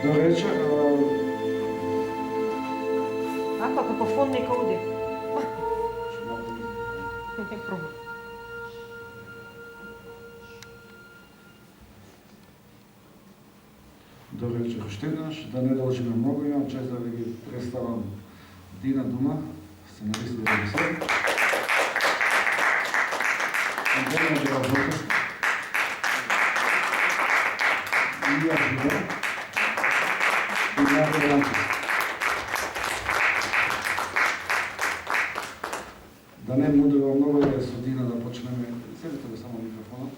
Добре вечер. Ако какофон нека оди. Ще мога да Не пробам. Добре вечер уште еднаш. Да не должиме многу, имам чест да ви ги представам Дина Дума, сценарист и режисер. Антонија Белозорска. Илија Живо. И Марко Ранчев. Да не мудрувам многу, е со Дина да почнеме. Седите го само микрофонот.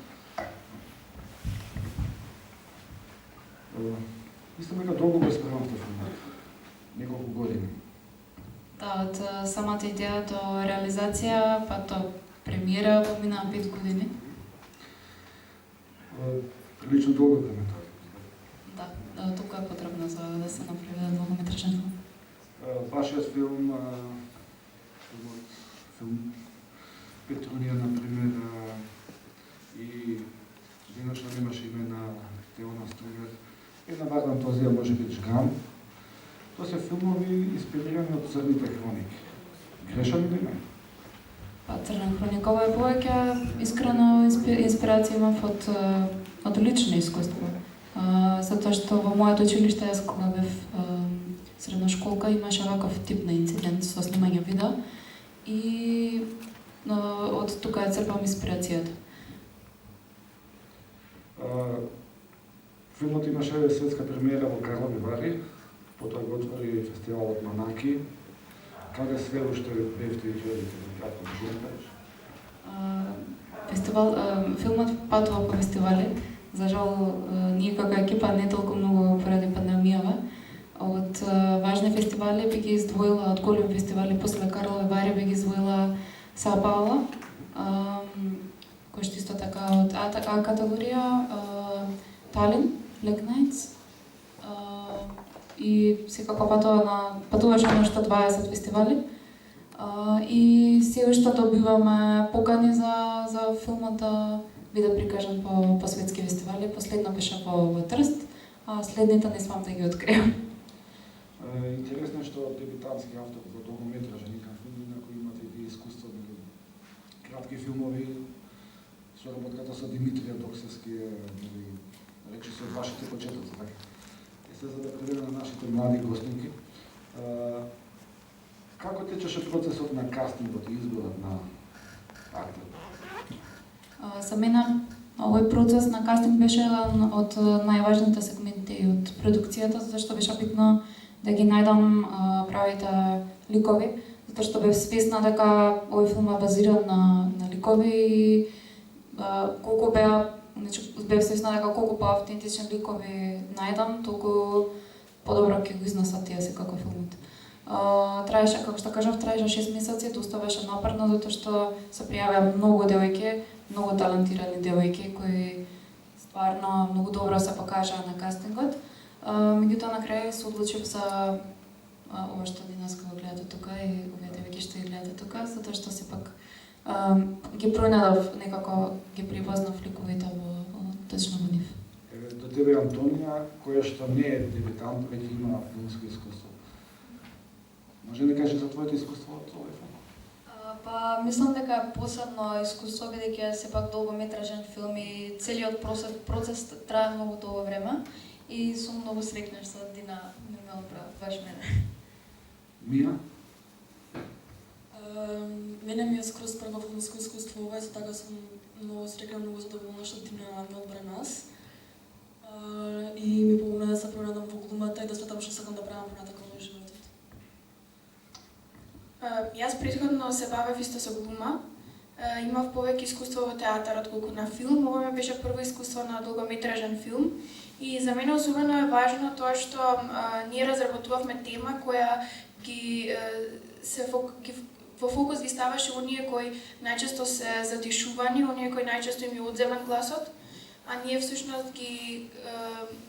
Мислам дека долго го спремам тој филм. Неколку години. Да, од самата идеја до реализација, па до премиера поминаа 5 години. Прилично долго време тоа. Да, толку е потребно за да се направи долгометражен филм. Вашиот филм, филм Петрунија, например, и денешно немаше име на Теона Стругер. Една важна позија може би Жгам. Тоа се филмови инспирирани од црните хроники. Грешам или не? Па Црна хроника е повеќе искрено инспирација имав од лично искуство. Затоа што во моето училиште, јас кога бев средношколка, имаше ваков тип на инцидент со снимање видео и од тука ја црпам инспирацијата. Филмот имаше светска премиера во Карлови Вари, потоа го отвори фестивалот Манаки. Каде све уште бевте и ходите, кратко да го кажеш? Филмот патува по фестивали. За жал, ние како екипа не толку многу поради пандемијава. Од важни фестивали би ги издвоила, од големи фестивали после Карлови Вари би ги издвоила Сао Пауло, кој што исто така од А категорија, Талин, Black Nights, и секако патуваше на уште 20 фестивали. И се уште добиваме покани за филмот да биде прикажан по светски фестивали. Последно беше во Трст, а следните не смам да ги откриам. Интересно е што дебютантски автор во долгометражен филм, инаку имате и искуство на кратки филмови, со работката со Димитрија Доксевски, речиси од вашите почетоци, така. Се за да преведе на нашите млади гостинки. Како течеше процесот на кастингот и изборот на актер? За мене овој процес на кастинг беше еден од најважните сегменти од продукцијата, затоа што беше битно да ги најдам правите ликови, затоа што бев свесна дека овој филм е базиран на ликови и колку бев свесна дека колку поавтентични ликови најдам, толку подобро ќе го изнесат тие секако филмот. Траеше, како што кажав, траеше 6 месеци, доста беше напорно, затоа што се пријавија многу девојки, многу талентирани девојки кои стварно многу добро се покажаа на кастингот. Меѓутоа на крај се одлучив за ова што денес го гледате тука и овие девојки што ги гледате тука, затоа што сепак ги пронајдов некако, ги припознав ликовите точно во нив. До тебе Антонија, која што не е дебютант, веќе има филмско искуство. Може да кажеш за твоето искуство од овој филм? Па, мислам дека е посебно искуство, бидејќи е сепак долгометражен филм и целиот процес трае многу долго време и сум многу среќна што Дина ми ме одбра баш мене. Мија? Мене ми е скроз прво филмско искуство ова, за така сум многу среќна, многу задоволна што Дина ме одбра нас. И ми помогна да се пронајдам во глумата и да сметам што сакам да правам понатака во животот. Јас претходно се бавев исто со глума. Имав повеќе искуство во театар отколку на филм. Ова ми беше прво искуство на долгометражен филм. И за мене особено е важно тоа што ние разработувавме тема која во фокус ги ставаше оние кои најчесто се затишувани, оние кои најчесто им е одземан гласот, а ние всушност ги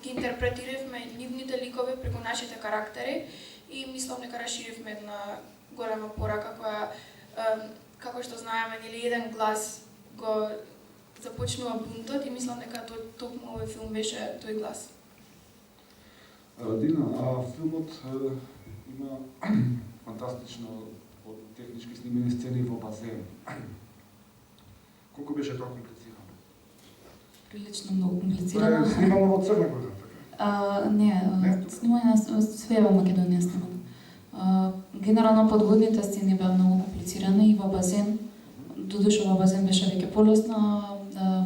интерпретиравме нивните ликови преку нашите карактери и мислам дека расширивме една голема порака која, како што знаеме, нели еден глас го започнува бунтот и мислам дека токму овој филм беше тој глас. Дина, филмот има фантастично технички снимени сцени во базен. Колку беше тоа комплицирано? Прилично многу комплицирано. Снимано во Црна Гора, така? Не, снимање на све во Македонија снимано. Генерално подводните сцени беа многу комплицирани и во базен. Додуша во базен беше веќе полесно,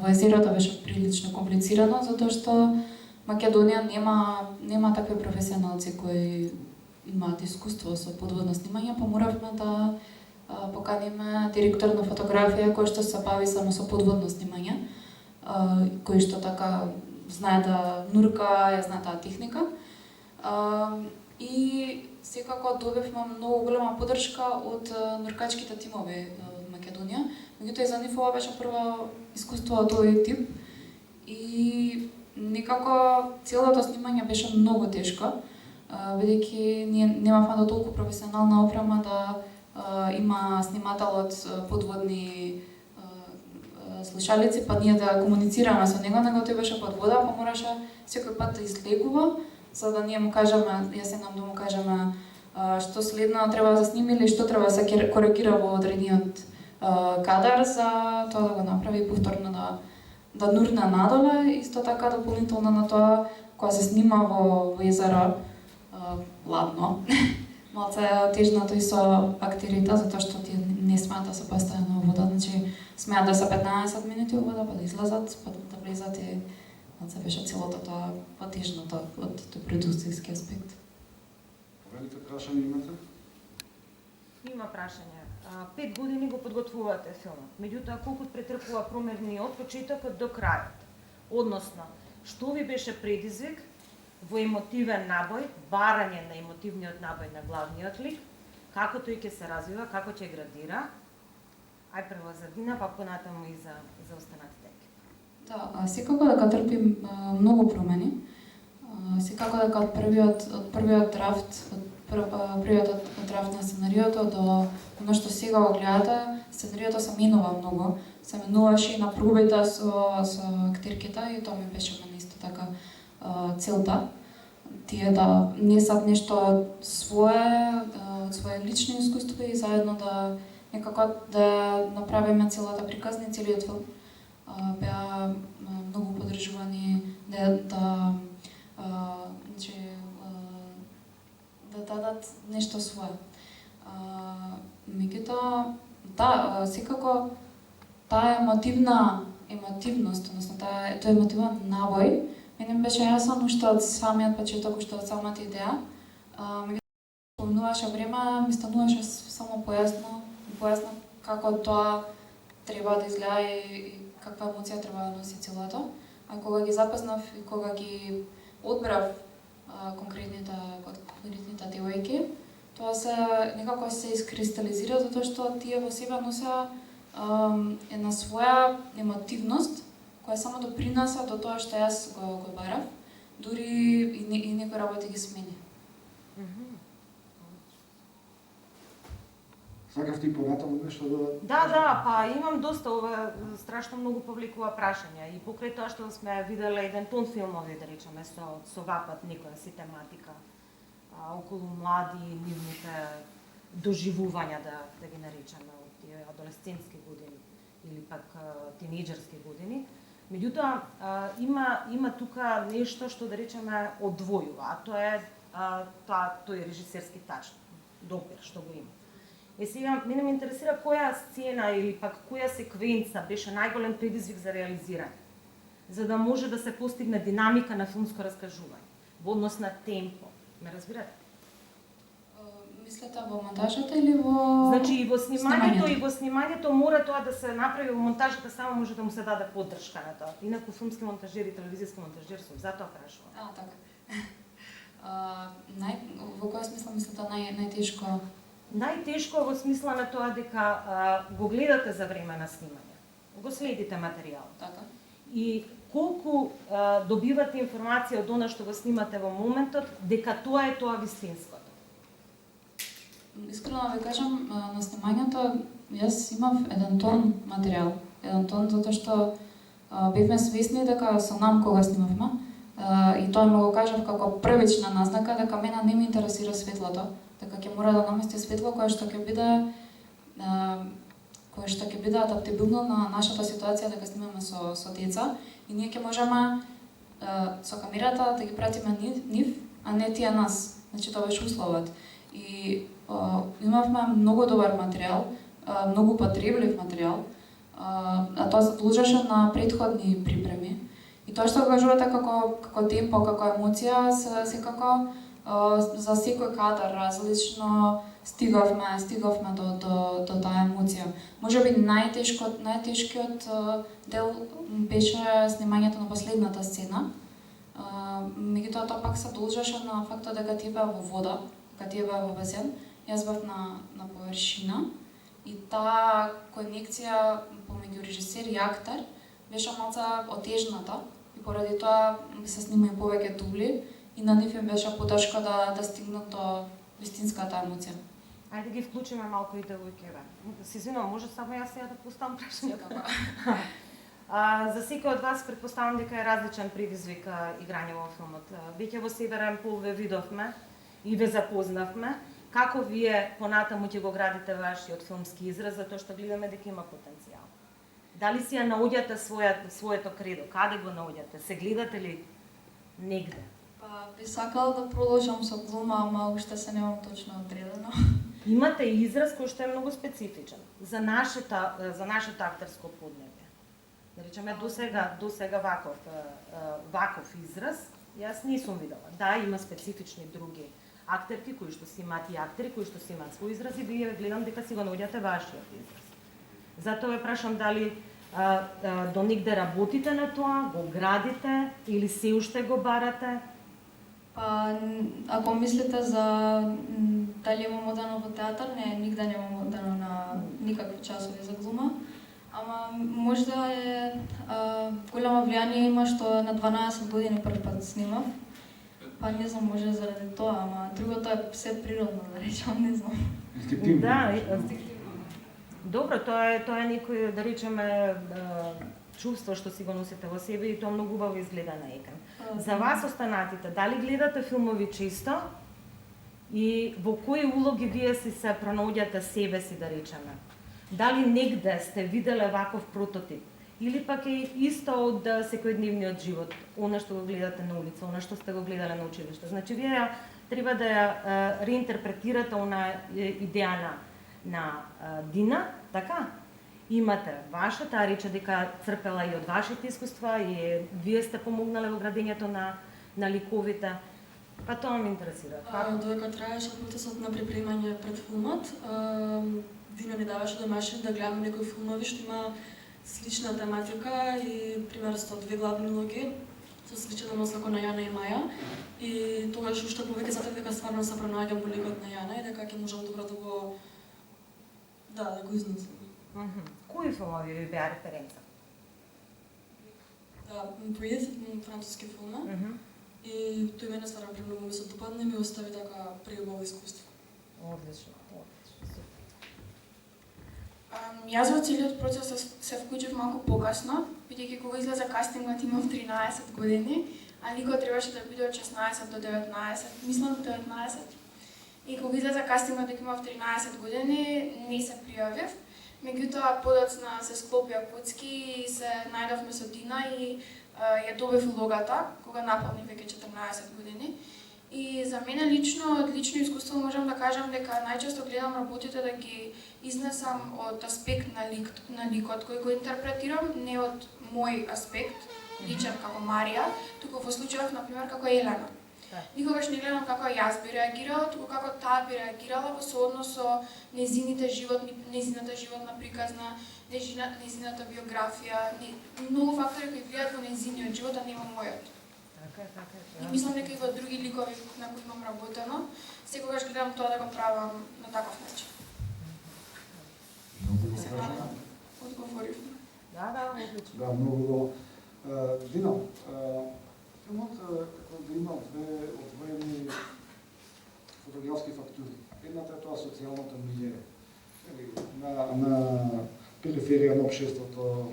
во езерото беше прилично комплицирано, затоа што Македонија нема такви професионалци кои имаат искуство со подводно снимање, па моравме да поканиме директор на фотографија кој што се бави само со подводно снимање, кој што така знае да нурка, ја знае таа техника. И секако добивме многу голема поддршка од нуркачките тимови од Македонија. Меѓутоа и за нив ова беше прво искуство од овој тип и некако целото снимање беше многу тешко, бидејќи ние немавме до толку професионална опрема да има снимател од подводни слушалици, па ние да комуницираме со него, него тој беше под вода, па мораше секој пат да излегува, за да ние му кажеме, јас еднам да му кажеме што следно треба да се сними или што треба да се коригира во одредениот кадар за тоа да го направи повторно да нурне надоле, исто така дополнително на тоа кога се снима во езеро ладно. Малце тежното и со актерите, затоа што тие не смеат да се постојано во вода, значи смеат да се 15 минути во вода, па да излезат, па да влезат и малце беше целото тоа потежното од тој продукцијски аспект. Повелите прашање имате? Има прашање. 5 години го подготвувате филмот. Меѓутоа, колку претрпува промени од почетокот до крајот? Односно, што ви беше предизвик во емотивен набој, барање на емотивниот набој на главниот лик, како тој ќе се развива, како ќе градира? Ај прво за Дина, па понатаму и за останатите. Да, секако дека трпи многу промени. Секако дека од првиот драфт, првиот драфт на сценариото до оно што сега го гледате, сценариото се менува многу. Се менуваше и на пробите со актерките и тоа ми беше мене исто така целта. Тие да несат нешто свое, од своје лични искуства и заедно да некако да направиме целата приказна и целиот филм. Беа многу подржувани да дадат нешто свое. Меѓутоа, да, секако таа емотивност, односно тој емотивен набој, мене ми беше јасно уште од самиот почеток, уште од самата идеја. Меѓутоа, поминуваше време, ми стануваше само појасно како тоа треба да изгледа и каква емоција треба да носи целото. А кога ги запознав и кога ги одбрав конкретните девојки, тоа се некако се искристализира затоа што тие во себе носеа една своја емотивност која само допринесе до тоа што јас го барав, дури и некои работи ги смени. Сакав ти понатаму нешто да... Да, па имам доста, ова страшно многу повлекува прашања и покрај тоа што сме виделе еден тон филмови, да речеме, со вапат некоја си тематика околу млади, нивните доживувања, да ги наречеме, од тие адолесцентски години или пак тинејџерски години. Меѓутоа, има тука нешто што, да речеме, одвојува, а тоа е тој режисерски тач, допир што го има. Сега, мене ме интересира која сцена или пак која секвенца беше најголем предизвик за реализирање, за да може да се постигне динамика на филмско раскажување, во однос на темпо. Ме разбирате? Мислите во монтажата или во... Значи и во снимањето мора тоа да се направи, во монтажата само може да му се даде поддршка на тоа. Инаку филмски монтажер и телевизијски монтажер сум, затоа прашувам. Така. Во која смисла мислите најтешко? Најтешко во смисла на тоа дека го гледате за време на снимање, го следите материјалот. Така. И колку добивате информација од она што го снимате во моментот, дека тоа е тоа вистинското. Искрено да ви кажам, на снимањето јас имав еден тон материјал, затоа што бевме свесни дека со нам кога снимавме, и тоа ме го кажав како првична назнака дека мене не ме интересира светлото, дека ќе мора да намести светло кое што ќе биде адаптибилно на нашата ситуација дека снимаме со деца и ние ќе можеме со камерата да ги пратиме нив, а не тие нас. Значи тоа беше условот. И имавме многу добар материјал, многу потреблив материјал, а тоа се должеше на претходни припреми. И тоа што кажувате како темпо, како емоција, секако за секој кадар различно стигавме до таа емоција. Можеби најтешкиот дел беше снимањето на последната сцена. Меѓутоа тоа пак се должеше на фактот дека тие беа во вода, дека тие беа во базен. Јас бев на површина и таа конекција помеѓу режисер и актер беше малку отежната и поради тоа се снима и повеќе дубли и на нив им беше потешко да стигнат до вистинската емоција. Ајде да ги вклучиме малку и девојките. Се извинувам, може само јас сега да поставам прашање? За секој од вас претпоставам дека е различен предизвик играње во филмот. Веќе во Северен пол ве видовме и ве запознавме. Како вие понатаму ќе го градите вашиот филмски израз, затоа што гледаме дека има потенцијал? Дали си ја наоѓате своето кредо? Каде го наоѓате? Се гледате ли негде? Би сакала да продолжам со глума, ама уште се немам точно одредено. Имате израз кој што е многу специфичен за нашето актерско поднебје. Да речеме досега ваков израз јас не сум видела. Да, има специфични други актерки кои што си имаат и актери кои што си имаат свој израз и вие гледам дека си го наоѓате вашиот израз. Затоа ве прашам дали до негде работите на тоа, го градите или се уште го барате? Ако мислите за дали имам одено во театар, нигде немам одено на никакви часови за глума. Ама можда големо влијание има што на 12 години прв пат снимав. Па не знам, може заради тоа, ама другото е се природно, да речам, не знам. Да, добро, тоа е некој, да речеме, чувство што си го носите во себе и тоа многу убаво изгледа на екран. За вас останатите, дали гледате филмови често и во кои улоги вие си се пронаоѓате себе си, да речеме? Дали негде сте виделе ваков прототип? Или пак е исто од секојдневниот живот, она што го гледате на улица, она што сте го гледале на училиште? Значи, вие треба да ја реинтерпретирате она идеја на Дина, така? Имате ваша, таа рече дека црпела и од вашите искуства и вие сте помогнале во градењето на ликовите. Па тоа ме интересира. Додека траеше процесот на припремање пред филмот, Дина ни даваше домашни да гледаме некои филмови што има слична тематика и пример со две главни улоги со сличен однос како на Јана и Маја. И тогаш уште повеќе затоа дека стварно се пронаоѓам во ликот на Јана и дека ќе можам добро да го изнесам. Кои филмови ви беа референца? Breathe, француски филм. И тој мене стварно премногу ми се допадна и ми остави така преубаво искуство. Одлично. Јас во целиот процес се вклучив малку покасно, бидејќи кога излезе кастингот имав 13 години, а ликот требаше да биде од 16 до 19, мислам 19. И кога излезе кастингот дека имав 13 години, не се пријавив. Меѓутоа подоцна се склопија куцки и се најдовме со Дина и ја добив улогата кога наполни веќе 14 години. И за мене лично, од лично искуство можам да кажам дека најчесто гледам работите да ги изнесам од аспект на ликот кој го интерпретирам, не од мој аспект, личен како Марија, туку во случајов, например, како Елена. Никогаш не гледам како јас би реагирала, туку како таа би реагирала во сооднос со нејзината животна приказна, нејзината биографија, многу фактори кои влијаат во нејзиниот живот, а не во мојот. И мислам дека и во други ликови на кои имам работено, секогаш гледам тоа да го правам на таков начин. Одговорив. Да, одлично. Да, многу. Дина, филмот како да има две одвоени фотографски фактури. Едната е тоа социјалното милје, на периферија на општеството,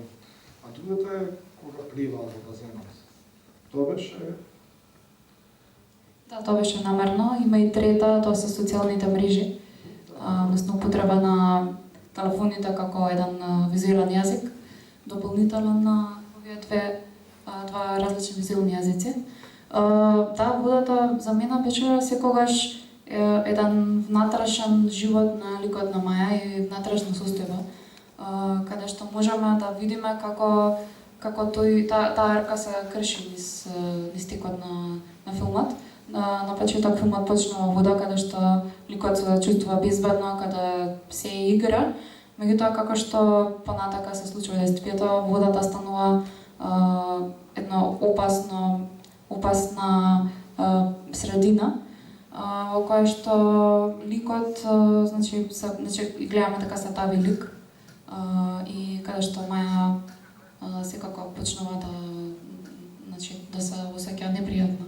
а другата е кога пливаат во базенот. Тоа беше Да, тоа беше намерно. Има и трета, тоа се социјалните мрежи, односно употреба на телефоните како еден визуелен јазик, дополнителен на овие два различни визуелни јазици. Да, водата за мене беше секогаш еден внатрешен живот на ликот на Маја и внатрешна состојба, каде што можеме да видиме како таа арка се крши низ текот на филмот. На почеток филмот почнува во вода, каде што ликот се чувствува безбедно, каде се игра. Меѓутоа, како што понатака се случува действието, водата станува едно опасна средина, во која што ликот, значи гледаме така се тави лик, и каде што Маја секако почнува да се осеќа непријатно.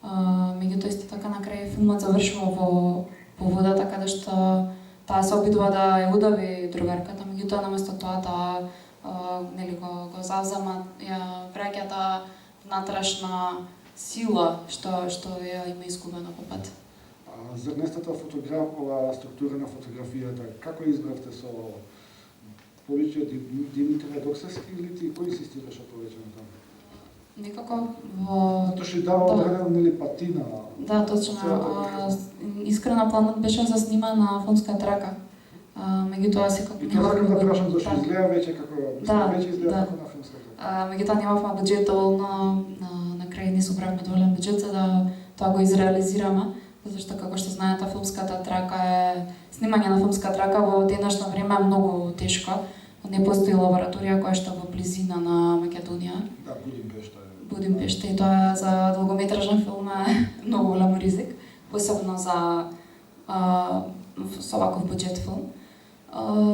Меѓутоа исто така на крај филмот завршува во водата, каде што таа се обидува да ја удави другарката, меѓутоа наместо тоа нели го завзема, ја враќа таа внатрешна сила што ја има изгубена по пат. Зрнестата структура на фотографијата, како избравте со повеќе Димитар Доксевски или ти кој инсистираше повеќе на тоа? Некако во... Затоа што дава одредена нели патина. Да, точно. Искрено планот беше за снима на филмска трака. Меѓутоа секако и тоа сакам да прашам зашто изгледа веќе како веќе изгледа како на филмска трака. Меѓутоа немавме буџет доволно, на крај не собравме доволен буџет за да тоа го изреализираме, затоа што како што знаете филмската трака снимање на филмска трака во денешно време е многу тешко. Не постои лабораторија која што во близина на Македонија. Да, Будимпешта и тоа за долгометражен филм е многу голем ризик, посебно за со ваков буџет филм.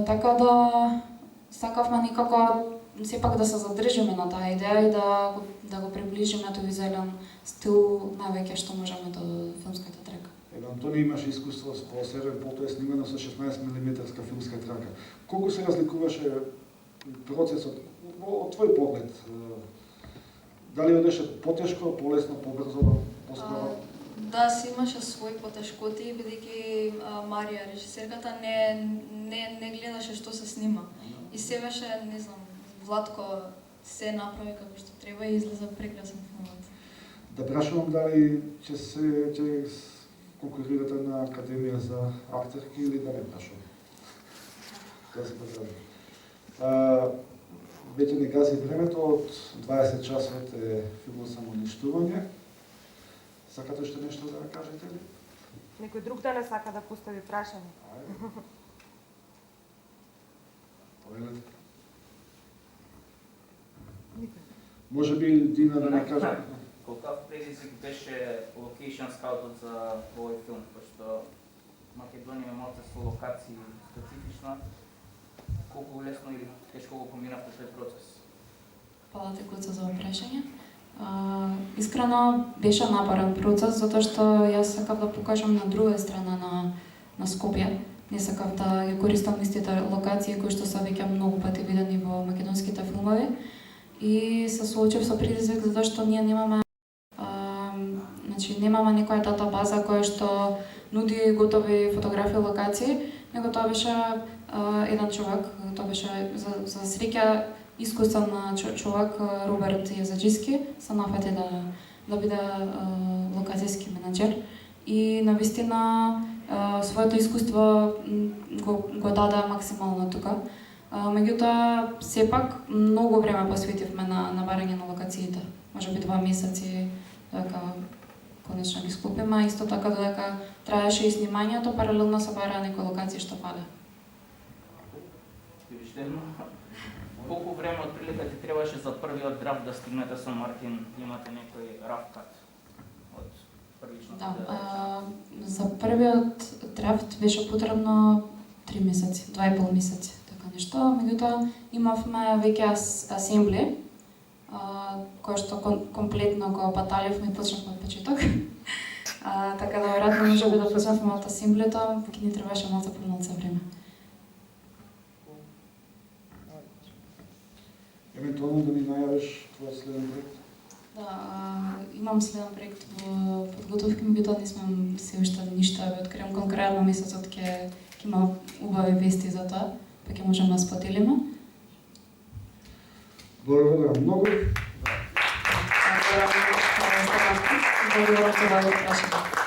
Така да сакавме некако сепак да се задржиме на таа идеја и да го приближиме тој визуелен стил највеќе што можеме до филмската трака. Антони имаше искуство во Серен Пол, тоа е снимано со 16 мм филмска трака. Колку се разликуваше процесот во твој поглед? Дали одеше потешко, полесно, побрзо, поскоро? Да, си имаше своји потешкоти, бидејќи Марија, режисерката, не гледаше што се снима. И се беше, не знам, Владко се направи како што треба и излезе прекрасен филмот. Да прашувам дали ќе конкурирате на Академија за актерки или да не прашувам? Да се поздравим. Веќе не гази времето, од 20 часот е филмот Самоуништување. Сакате уште нешто да кажете ли? Некој друг да не сака да постави прашање? Повелете. Може би Дина да не каже? Колкав предизвик беше локейшн скаутот за овој филм, пошто Македонија е малку со локации специфична. Колку лесно или тешко го поминавте тој процес? Фала ти Куца за прашање. Искрено беше напорен процес, затоа што јас сакав да покажам на друга страна на Скопје. Не сакав да ја користам истите локации кои што се веќе многу пати видени во македонските филмови. И се соочив со предизвик затоа што ние немаме немаме некоја датабаза која што нуди готови фотографии локации, него тоа беше еден човек, тоа беше за среќа искусен човек, Роберт Јазаджиски, се нафати да биде локацијски менаџер и навистина своето искуство го даде максимално тука. Меѓутоа, сепак, многу време посветивме на барање на локациите. Може би 2 месеци, дека конечно ги склопиме, исто така додека траеше и снимањето, паралелно се бараа некои локации што фале. Колку време од прилика ти требаше за првиот драфт да стигнете со Мартин? Имате некој раф кат од првичното? Да, за првиот драфт беше потребно 3 месеци, 2,5 месеци, така нешто. Меѓутоа имавме веќе асембли, кој што комплетно го баталивме и почнавме од почеток. Така да веројатно може би да почнавме од асемблето, ќе ни требаше малку помалку време. Евентуално да ни најавиш твојот следен проект? Имам следен проект во подготовка, меѓутоа не смеам се уште ништо да ви откриам. Конкретно месецот ќе има убави вести за тоа, па ќе можеме да споделиме. Благодарам многу. Благодарам за това прашање.